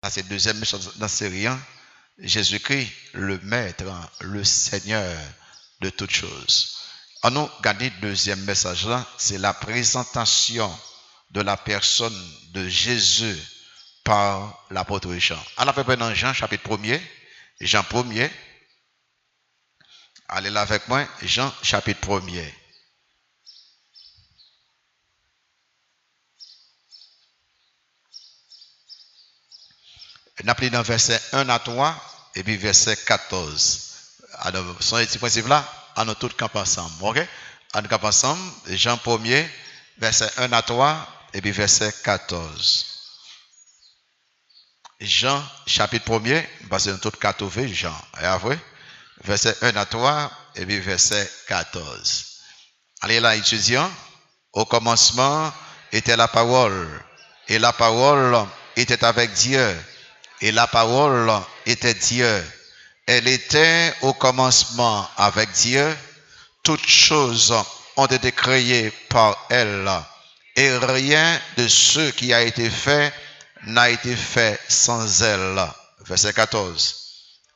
Ça, c'est le deuxième message dans la série. Jésus-Christ, le Maître, le Seigneur de toutes choses. En nous, regardez le deuxième message là, c'est la présentation de la personne de Jésus par l'apôtre Jean. Alors, à peu près dans Jean, chapitre 1er, Jean 1er. Allez là avec moi, Jean, chapitre 1er. On appelle dans verset 1 à 3 et puis verset 14. Alors, son petit principe là, on a tout camp ensemble. Ok? On camp ensemble, Jean 1er, verset 1 à 3 et puis verset 14. Jean, chapitre 1er, parce que nous tout 14 Jean. Et après, verset 1 à 3 et puis verset 14. Allez là, étudiants. Au commencement était la parole, et la parole était avec Dieu, et la parole était Dieu. Elle était au commencement avec Dieu. Toutes choses ont été créées par elle, et rien de ce qui a été fait n'a été fait sans elle. Verset 14.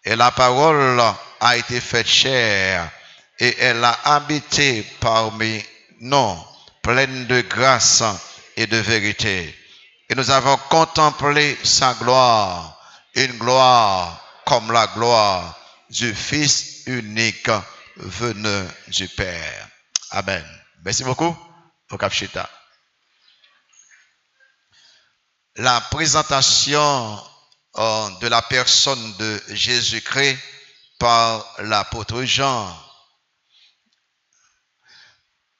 Et la parole a été faite chair, et elle a habité parmi nous, pleine de grâce et de vérité. Et nous avons contemplé sa gloire, une gloire comme la gloire du Fils unique venu du Père. Amen. Merci beaucoup. Au Capchita. La présentation de la personne de Jésus-Christ par l'apôtre Jean.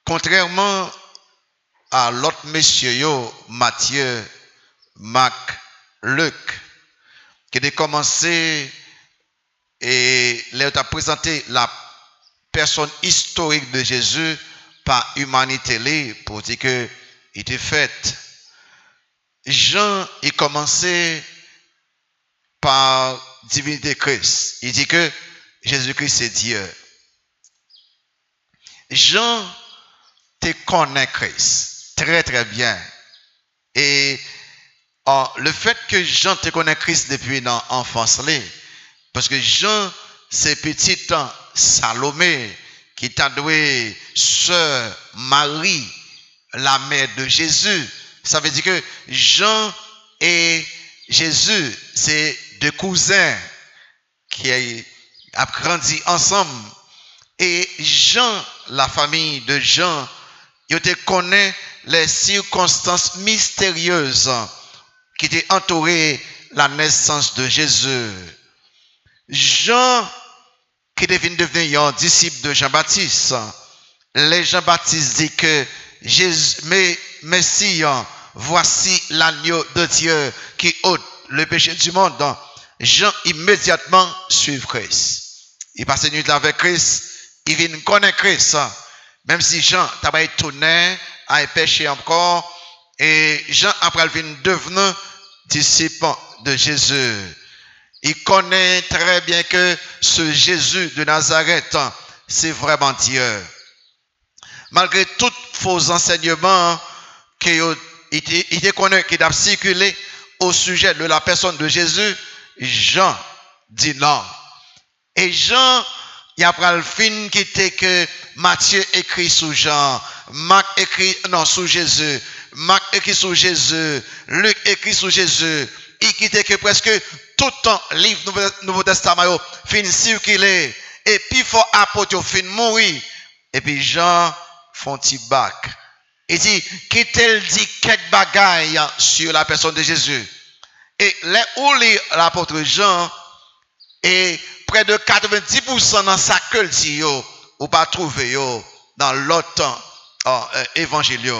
Contrairement à l'autre messieurs, Matthieu, Marc, Luc, qui a commencé et leur a présenté la personne historique de Jésus par humanité pour dire que il était fait. Jean il commençait par divinité Christ. Il dit que Jésus-Christ c'est Dieu. Jean te connaît Christ très très bien. Et le fait que Jean te connaît Christ depuis l'enfance, parce que Jean c'est petite Salomé qui t'a doué sœur Marie, la mère de Jésus. Ça veut dire que Jean et Jésus, c'est deux cousins qui ont grandi ensemble. Et Jean, la famille de Jean, ils te connaissent les circonstances mystérieuses qui étaient entourées la naissance de Jésus. Jean, qui devient devenir un disciple de Jean-Baptiste, les Jean-Baptiste dit que Jésus, mais Messie, voici l'agneau de Dieu qui ôte le péché du monde. Jean immédiatement suit Christ. Il passe une nuit avec Christ, il vient connaître Christ. Même si Jean n'a pas étonné, a péché encore, et Jean après il vient devenir disciple de Jésus. Il connaît très bien que ce Jésus de Nazareth, c'est vraiment Dieu. Malgré tous faux enseignements qu'il connaît, qui a circulé au sujet de la personne de Jésus, Jean dit non. Et Jean, il y a pris le film qui était que Matthieu écrit sous Jean, Marc écrit sous Jésus, Marc écrit sous Jésus, Luc écrit sous Jésus. Il quittait que presque tout le temps livre Nouveau Testament fin circuler et puis faut apôtre fin mourir et puis Jean font petit bac. Il dit qu'il dit quelques bagailles sur la personne de Jésus. Et là où l'apôtre Jean et près de 90% dans sa culture ou pas trouver dans l'autre évangile.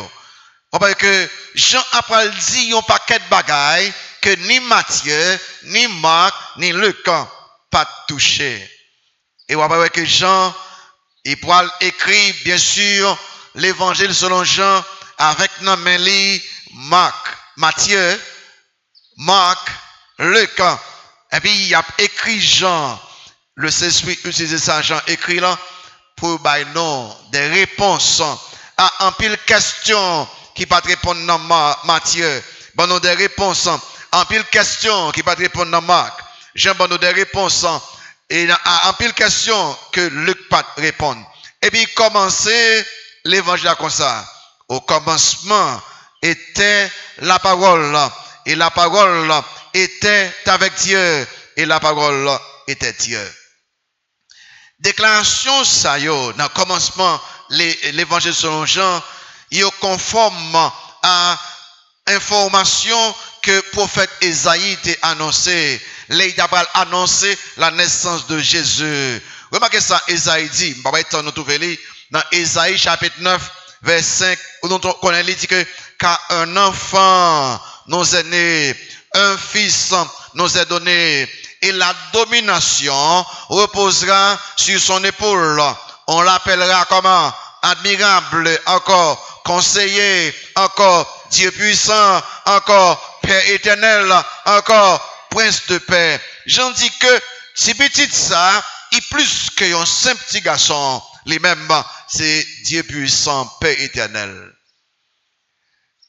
On parle que Jean après dit un paquet de bagailles que ni Matthieu, ni Marc, ni Luc pas touché. Et on parle que Jean il pourra écrire bien sûr l'évangile selon Jean avec Namélie, Marc, Matthieu, Marc, Luc. Et puis il a écrit Jean. Le Saint-Esprit utilise ça, Jean écrit là pour nous des réponses à un pile question qui pas répondre dans Matthieu. Bon, nous des réponses en pile question qui va répondre dans Marc. Jean donne des réponses et en pile question que Luc pas répondre. Et puis commencer l'évangile comme ça. Au commencement était la parole et la parole était avec Dieu et la parole était Dieu. Déclaration ça yo dans le commencement l'évangile selon Jean, il est conforme à information que prophète Esaïe a annoncé. Il a annoncé la naissance de Jésus. Remarquez ça, Esaïe dit, nous trouvons dans Esaïe chapitre 9, verset 5, où on connaît, il dit que car un enfant nous est né, un fils nous est donné, et la domination reposera sur son épaule. On l'appellera comment? Admirable, encore conseiller, encore Dieu puissant, encore Père éternel, encore Prince de paix. J'en dis que si petit ça, il plus que un simple petit garçon, les mêmes, c'est Dieu puissant, Père éternel.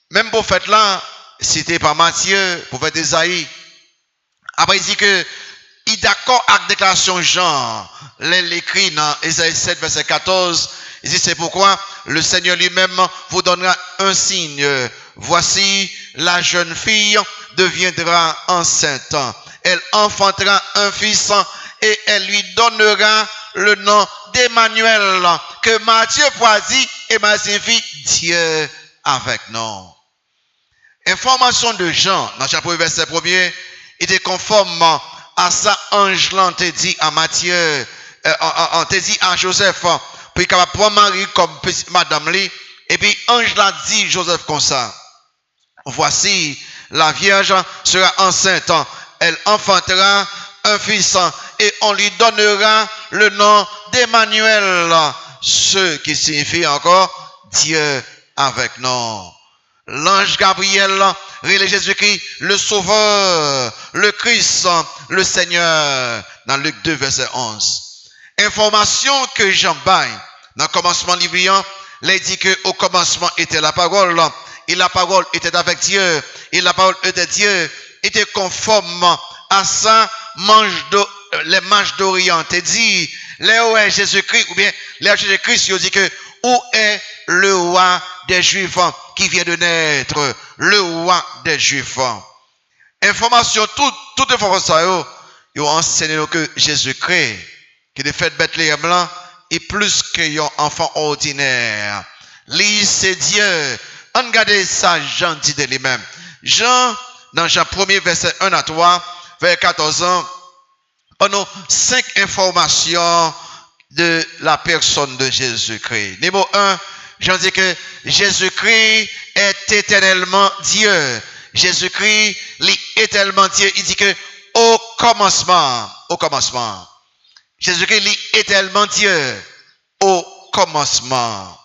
Même prophète là, cité par Matthieu, prophète Esaïe, après il dit que il est d'accord avec la déclaration Jean, l'écrit dans Esaïe 7, verset 14, il dit c'est pourquoi le Seigneur lui-même vous donnera un signe. Voici la jeune fille deviendra enceinte. Elle enfantera un fils et elle lui donnera le nom d'Emmanuel, que Matthieu dit et signifie Dieu avec nous. Information de Jean, dans chapitre verset 1er, il est conforme à ça, ange te dit à Matthieu, on te dit à Joseph, puis qu'il va prendre Marie comme madame lui, et puis ange l'a dit Joseph comme ça. Voici, la Vierge sera enceinte, elle enfantera un fils, et on lui donnera le nom d'Emmanuel, ce qui signifie encore Dieu avec nous. L'ange Gabriel relève Jésus-Christ, le Sauveur, le Christ, le Seigneur, dans Luc 2, verset 11. Information que Jean baille, dans le commencement livrant, il dit que au commencement était la parole, et la parole était avec Dieu, et la parole était Dieu, était conforme à ça, les manches d'Orient, te dit, là où est Jésus-Christ, ou bien, là où Jésus-Christ, il dit que, où est le roi des Juifs qui vient de naître, le roi des Juifs. Information, toute information, ils ont enseigné que Jésus-Christ, qui est fait Bethléem là, est plus qu'un enfant ordinaire. Lui, c'est Dieu. On regarde ça, Jean dit de lui-même. Jean, dans Jean 1er, verset 1 à 3, vers 14 ans, on a 5 informations de la personne de Jésus-Christ. Numéro 1, Jean dit que Jésus-Christ est éternellement Dieu. Jésus-Christ est éternellement Dieu. Il dit que au commencement. Jésus-Christ est éternellement Dieu. Au commencement.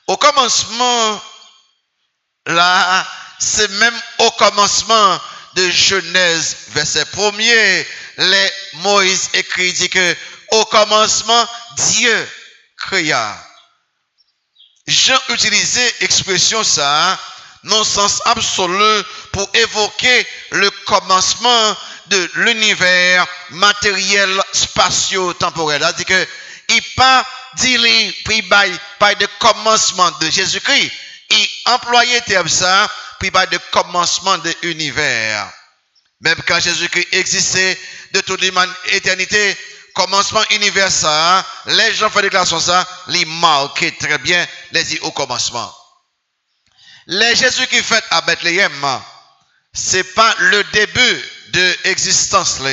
Au commencement, là, c'est même au commencement de Genèse, verset 1er, les Moïse écrit, dit que au commencement, Dieu créa. Jean utilisé l'expression ça, non sens absolu, pour évoquer le commencement de l'univers matériel, spatio-temporel. C'est-à-dire que il pas dit puis by de commencement de Jésus-Christ. Il employait terme ça, puis by de commencement de l'univers. Même quand Jésus-Christ existait de toute l'éternité, commencement universel, les gens font déclaration ça, les marquent très bien les au commencement. Les Jésus qui fait à Bethléem, c'est pas le début de l'existence là,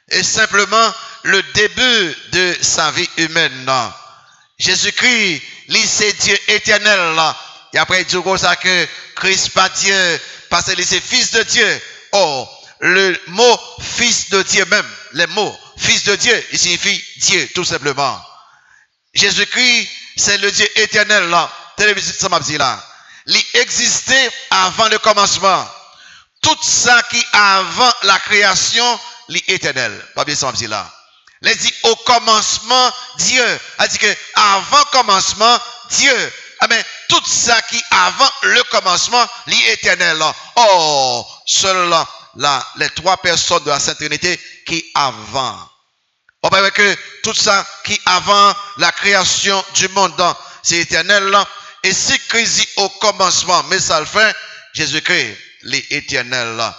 et simplement le début de sa vie humaine. Jésus-Christ, lui c'est Dieu éternel là. Et après il dit comme ça que Christ pas Dieu, parce que c'est fils de Dieu. Oh, le mot fils de Dieu même, les mots fils de Dieu, il signifie Dieu, tout simplement. Jésus-Christ, c'est le Dieu éternel là. Ça m'a dit là. Il existait avant le commencement. Tout ça qui avant la création, l'éternel. Pas bien ça m'a dit là. Il dit au commencement, Dieu. Il dit que avant commencement, Dieu. Ah ben, tout ça qui avant le commencement, l'éternel. Oh, seuls les trois personnes de la Sainte Trinité qui avant. On peut voir que tout ça qui avant la création du monde, c'est éternel. Et si Christ dit au commencement, mais ça le fait, Jésus-Christ, l'éternel.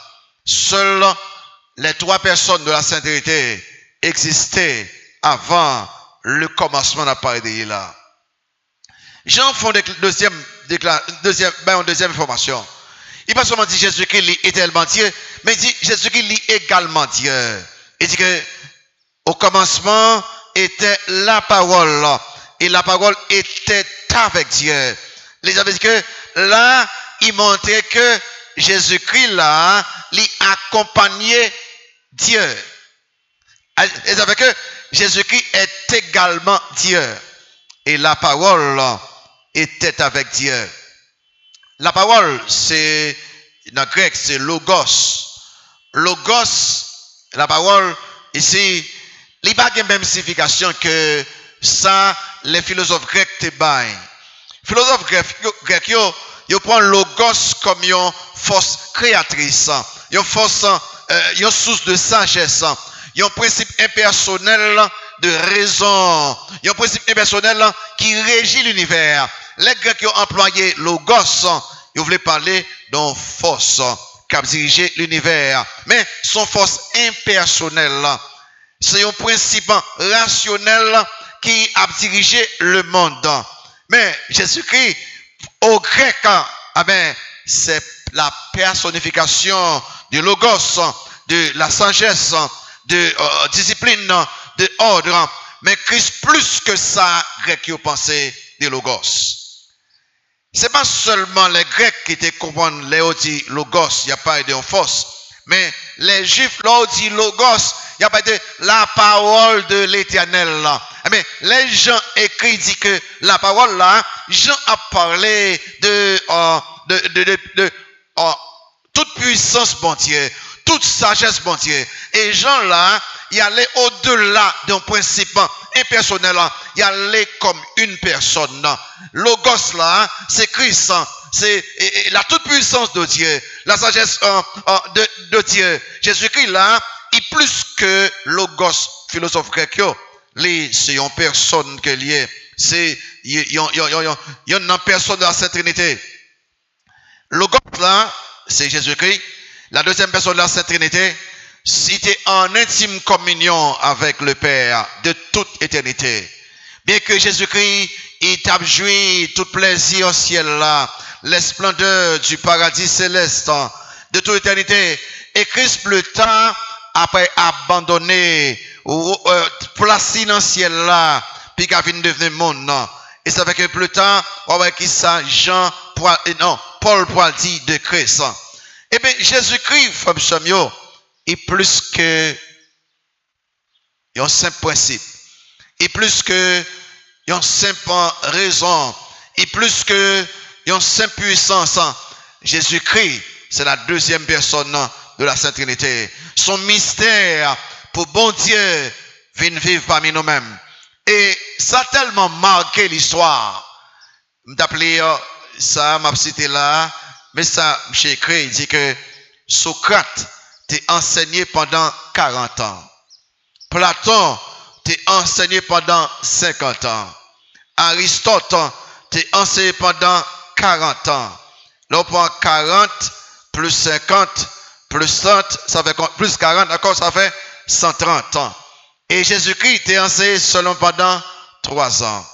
Seuls les trois personnes de la Sainte Trinité existaient avant le commencement de la parole de là. Jean font une deuxième information. Il pas seulement dit Jésus-Christ est éternellement Dieu, mais il dit Jésus-Christ est également Dieu. Il dit que au commencement était la parole, et la parole était avec Dieu. Les avait dit que là, il montrait que Jésus-Christ là, il accompagnait Dieu. Ils avaient que Jésus-Christ est également Dieu. Et la parole était avec Dieu. La parole, c'est, dans le grec, c'est logos. Logos, la parole, ici, il n'y a pas la même signification que ça, les philosophes grecs te baillent. Les philosophes grecs, ils prennent logos comme une force créatrice, une force, une source de sagesse, un principe impersonnel de raison, un principe impersonnel qui régit l'univers. Les Grecs ont employé logos, ils voulaient parler d'une force qui a dirigé l'univers, mais son force impersonnelle. C'est un principe rationnel qui a dirigé le monde. Mais Jésus-Christ, au grec, c'est la personnification du logos, de la sagesse, de discipline, de ordre. Mais Christ, plus que ça, Grecs qui ont pensé de logos. C'est pas seulement les Grecs qui te comprennent les dit logos, il n'y a pas de force. Mais les Juifs, leur dit logos, il n'y a pas de la parole de l'Éternel. Mais les gens écrits disent que la parole là, Jean a parlé de toute puissance bon Dieu, toute sagesse bon Dieu. Et Jean là, il allait au-delà d'un principe impersonnel, il allait comme une personne. Logos là, c'est Christ, c'est la toute puissance de Dieu, la sagesse de Dieu. Jésus-Christ là, il est plus que logos, philosophe grec, c'est une personne que lié, c'est il y a une personne de la Sainte Trinité. Logos là, c'est Jésus-Christ. La deuxième personne de la Sainte Trinité, c'était en intime communion avec le Père de toute éternité. Bien que Jésus-Christ, il t'a joui tout plaisir au ciel là, les splendeurs du paradis céleste de toute éternité. Et Christ plus tard, après abandonné, placé dans le ciel là, puis qu'il a fini de devenir monde. Et ça fait que plus tard, on va qui ça, Paul Poil dit de Christ. Eh bien, Jésus-Christ, Fab Samuel, est plus que un simple principe. Et plus que une simple raison. Et plus que une simple puissance. Jésus-Christ, c'est la deuxième personne de la Sainte Trinité. Son mystère pour bon Dieu vient vivre parmi nous-mêmes. Et ça a tellement marqué l'histoire. M'appelé ça, m'a cité là, mais ça, j'ai écrit, il dit que Socrate t'est enseigné pendant 40 ans. Platon t'est enseigné pendant 50 ans. Aristote t'est enseigné pendant 40 ans. Là, on prend 40 plus 50 plus 30, ça fait plus 40, d'accord, ça fait 130 ans. Et Jésus-Christ t'est enseigné seulement pendant 3 ans.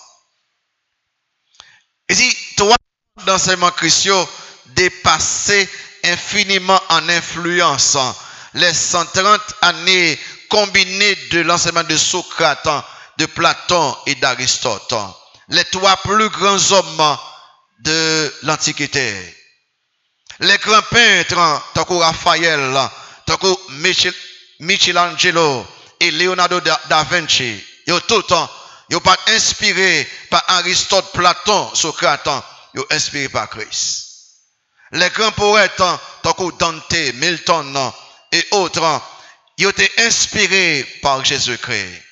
Et si 3 ans d'enseignement chrétien dépassé infiniment en influence les 130 années combinées de l'enseignement de Socrate, de Platon et d'Aristote, les 3 plus grands hommes de l'Antiquité. Les grands peintres, tant que Raphaël, tant que Michelangelo et Leonardo da Vinci, ils ont tout le temps, ils n'ont pas inspiré par Aristote, Platon, Socrate, ils ont inspiré par Christ. Les grands poètes, tant que Dante, Milton et autres, ils ont été inspirés par Jésus-Christ.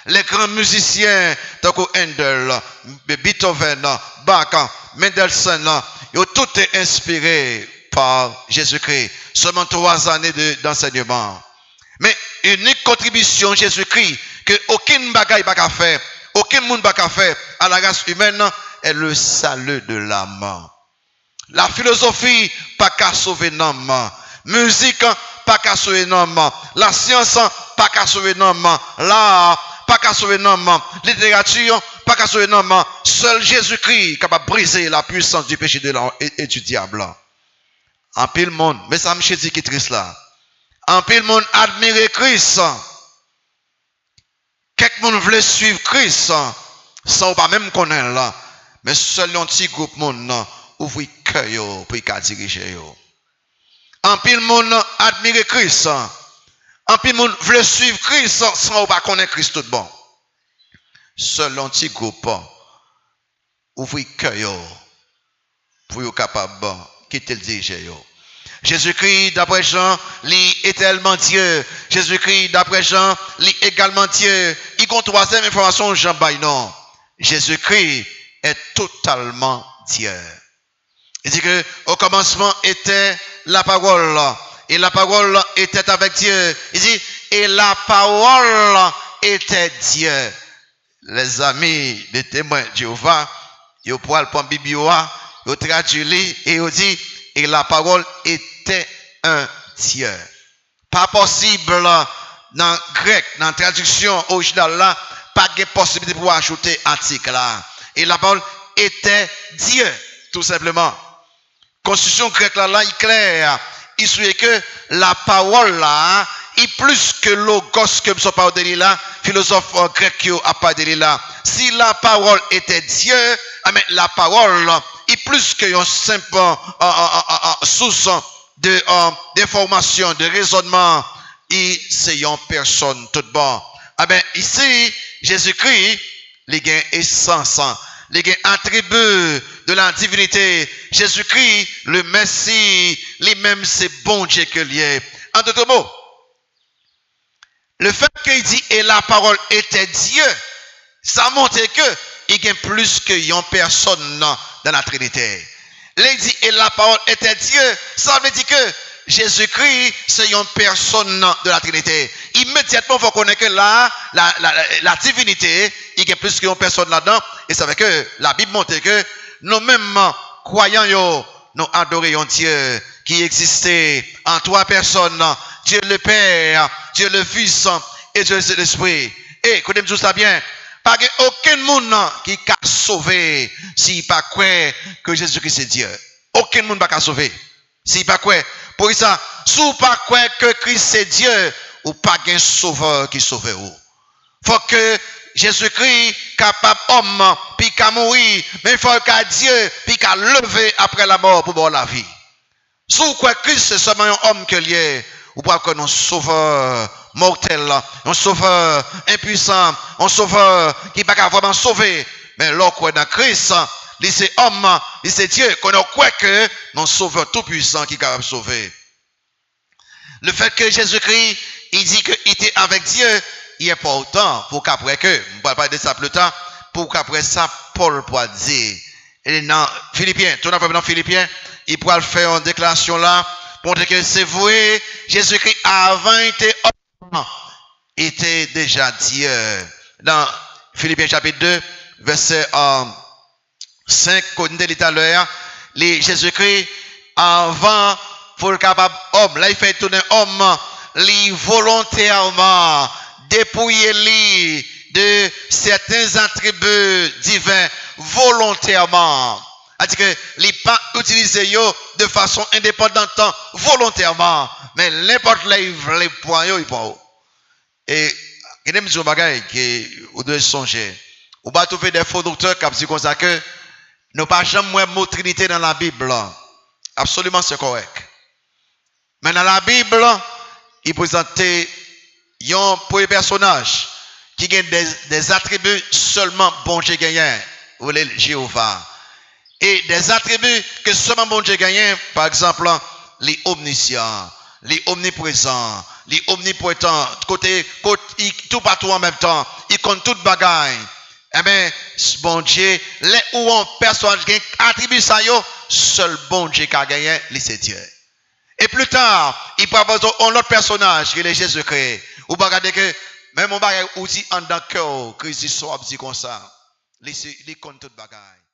Les grands musiciens, tant que Handel, Beethoven, Bach, Mendelssohn, là, ils ont tout été inspirés par Jésus-Christ. Seulement 3 années d'enseignement. Mais unique contribution Jésus-Christ que aucun bagaille pas faire, aucun monde pas faire à la race humaine est le salut de l'âme. La philosophie pas qu'à sauver l'âme. Musique pas qu'à sauver l'âme. La science pas qu'à sauver l'âme. L'art pas qu'à sauver l'âme. Littérature pas qu'à sauver l'âme. Seul Jésus-Christ est capable de briser la puissance du péché et du diable. En pile monde, mais ça me dit qui est triste là. En pile monde admire Christ. Quelques monde veulent suivre Christ sans pas même connaître là. Mais seul un petit groupe monde ouvre cœur pour y diriger yo. En pile monde admire Christ. En pile monde veut suivre Christ sans pas connaître Christ tout bon. Seul un petit groupe ouvre cœur pour y capable quitter le diriger yo. Jésus-Christ, d'après Jean, lit éternellement Dieu. Jésus-Christ, d'après Jean, lit également Dieu. Il y a une troisième information, Jean Baye, non. Jésus-Christ est totalement Dieu. Il dit que au commencement était la parole. Et la parole était avec Dieu. Il dit, et la parole était Dieu. Les amis des témoins de Jéhovah, ils pourront prendre la Bible, ils traduisent et ils disent, et la parole était un Dieu. Pas possible dans grec, dans la traduction originale là, pas de possibilité pour ajouter article là. Et la parole était Dieu, tout simplement. Constitution grecque là, il est clair. Il souhaite que la parole là, est plus que logos que nous parlons de là, philosophe grec qui a parlé de là. Si la parole était Dieu, la parole est plus qu'une simple source d'information, de raisonnement. C'est une personne toute bonne. Ici, Jésus-Christ, il a essence, il a attribut de la divinité. Jésus-Christ, le Messie, lui-même, c'est bon Dieu que lui. En d'autres mots, le fait qu'il dit et la parole était Dieu, ça montre que il y a plus qu'une personne dans la Trinité. Il dit et la parole était Dieu, ça veut dire que Jésus-Christ, c'est une personne de la Trinité. Immédiatement, il faut connaître que là, la divinité, il y a plus qu'une personne là-dedans. Et ça veut que la Bible montre que nous-mêmes, croyants, nous adorons Dieu qui existait en 3 personnes. Dieu le Père, Dieu le Fils et Dieu l'Esprit. Et écoutez-moi tout ça bien. Pas aucun monde qui peut sauver s'il pas croit que Jésus-Christ est Dieu. Aucun monde ne peut sauver s'il pas croit. Pour ça, si vous ne pas croire que Christ est Dieu, ou pas un sauveur qui sauve vous. Faut que Jésus-Christ capable homme puis qu'à mourir, mais il faut qu'à Dieu puis qu'à lever après la mort pour voir la vie. Si vous croyez que Christ c'est seulement un homme que lié, ou pas que un sauveur mortel, un sauveur impuissant, un sauveur qui n'est pas vraiment sauver, mais lorsqu'on est dans Christ, c'est homme, c'est Dieu, qu'on croit que non sauveur tout puissant qui est capable de sauver. Le fait que Jésus-Christ, il dit qu'il était avec Dieu, il est important pour qu'après que, on va parler de ça plus tard, pour qu'après ça, Paul pourra dire, et dans Philippiens, tout dans Philippiens, il pourra faire une déclaration là, pour dire que c'est vrai, Jésus-Christ avant était homme, était déjà Dieu. Dans Philippiens chapitre 2, verset 5, qu'on dit tout à l'heure, Jésus-Christ avant, pour le capable homme, là il fait tourner homme, lui volontairement, dépouiller lui de certains attributs divins volontairement. C'est-à-dire que les pas utilisés de façon indépendante volontairement, mais n'importe les points ils prend. Et il y a des bagages que vous devez songer. Vous va trouver des faux docteurs qui disent comme ça que nous pas jamais mot Trinité dans la Bible. Absolument c'est correct. Mais dans la Bible, il présentait un premier personnage qui a des attributs seulement bon Dieu gagnant, ou les Jéhovah. Et des attributs que seulement bon Dieu gagnant, par exemple, les omniscients, les omniprésents, les omnipotents, côté tout partout en même temps, ils comptent toute bagaille. Eh bien, bon Dieu, les où on personne qui attribue ça, seul bon Dieu qui a gagné, c'est Dieu. Et plus tard, il propose un autre personnage qui est Jésus-Christ. Ou pas regarder que même on va aussi en dans cœur, Christ soit dit comme ça. Il compte tout bagaille.